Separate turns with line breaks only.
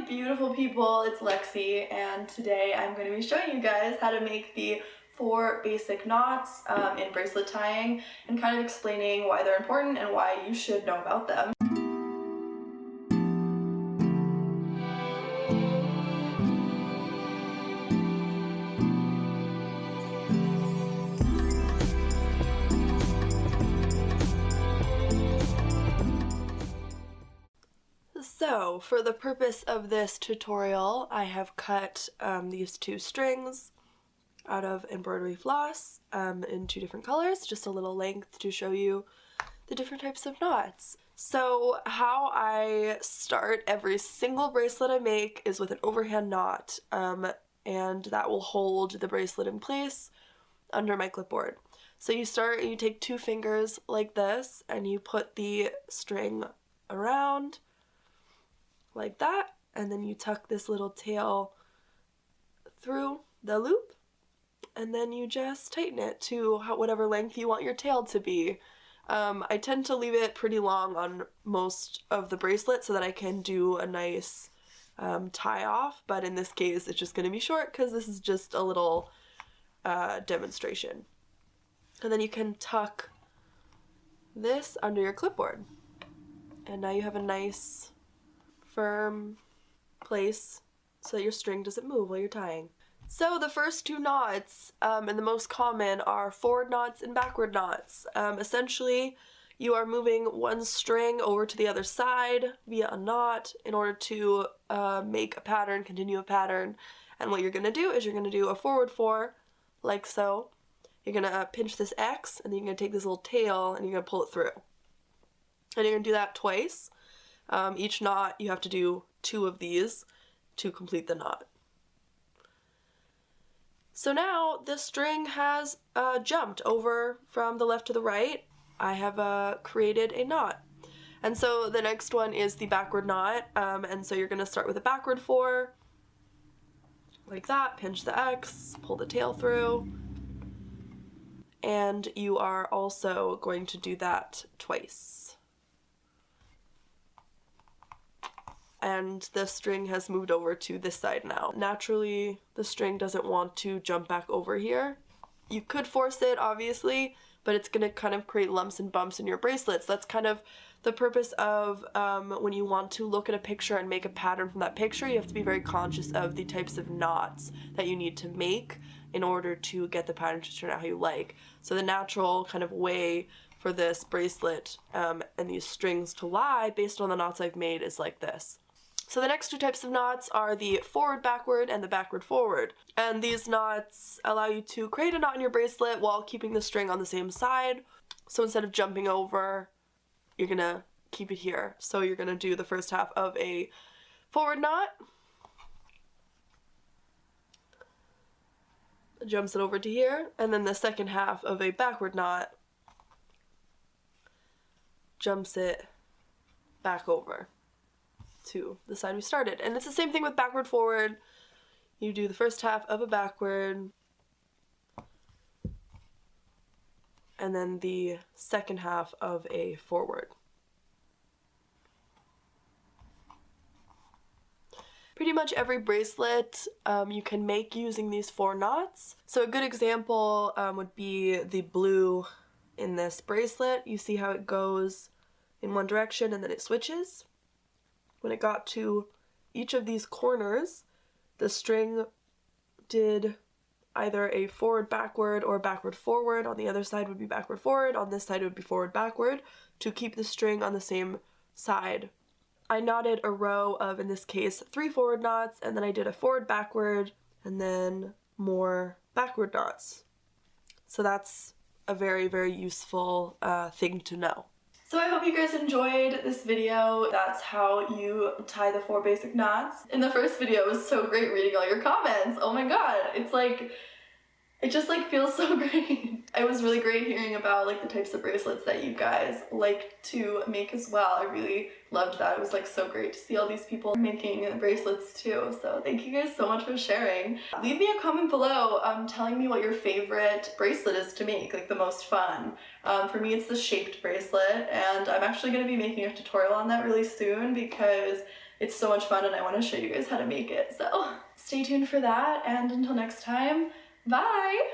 beautiful people, it's Lexi, and today I'm going to be showing you guys how to make the 4 basic knots in bracelet tying and kind of explaining why they're important and why you should know about them. So, for the purpose of this tutorial, I have cut these 2 strings out of embroidery floss in 2 different colors, just a little length to show you the different types of knots. So, how I start every single bracelet I make is with an overhand knot, and that will hold the bracelet in place under my clipboard. So you take 2 fingers like this, and you put the string around like that, and then you tuck this little tail through the loop, and then you just tighten it to whatever length you want your tail to be. I tend to leave it pretty long on most of the bracelet so that I can do a nice tie off, but in this case it's just going to be short because this is just a little demonstration. And then you can tuck this under your clipboard, and now you have a nice firm place so that your string doesn't move while you're tying. So the first 2 knots, and the most common, are forward knots and backward knots. Essentially, you are moving one string over to the other side via a knot in order to make a pattern, continue a pattern. And what you're going to do is you're going to do a forward 4, like so. You're going to pinch this X, and then you're going to take this little tail and you're going to pull it through. And you're going to do that twice. Each knot, you have to do 2 of these to complete the knot. So now this string has jumped over from the left to the right. I have created a knot. And so the next one is the backward knot, and so you're going to start with a backward 4, like that, pinch the X, pull the tail through, and you are also going to do that twice. And the string has moved over to this side now. Naturally, the string doesn't want to jump back over here. You could force it, obviously, but it's going to kind of create lumps and bumps in your bracelets. That's kind of the purpose of when you want to look at a picture and make a pattern from that picture, you have to be very conscious of the types of knots that you need to make in order to get the pattern to turn out how you like. So the natural kind of way for this bracelet and these strings to lie based on the knots I've made is like this. So the next 2 types of knots are the forward backward and the backward forward. And these knots allow you to create a knot in your bracelet while keeping the string on the same side. So instead of jumping over, you're gonna keep it here. So you're gonna do the first half of a forward knot. Jumps it over to here, and then the second half of a backward knot jumps it back over to the side we started. And it's the same thing with backward forward. You do the first half of a backward, and then the second half of a forward. Pretty much every bracelet you can make using these 4 knots. So a good example would be the blue in this bracelet. You see how it goes in one direction and then it switches. When it got to each of these corners, the string did either a forward backward or backward forward. On the other side would be backward forward, on this side it would be forward backward, to keep the string on the same side. I knotted a row of, in this case, 3 forward knots, and then I did a forward backward, and then more backward knots. So that's a very, very useful thing to know. So I hope you guys enjoyed this video. That's how you tie the 4 basic knots. In the first video, it was so great reading all your comments. Oh my god, it just feels so great. It was really great hearing about the types of bracelets that you guys like to make as well. I really loved that. It was so great to see all these people making bracelets too. So thank you guys so much for sharing. Leave me a comment below telling me what your favorite bracelet is to make, the most fun. For me, it's the shaped bracelet, and I'm actually going to be making a tutorial on that really soon because it's so much fun and I want to show you guys how to make it. So stay tuned for that, and until next time, bye!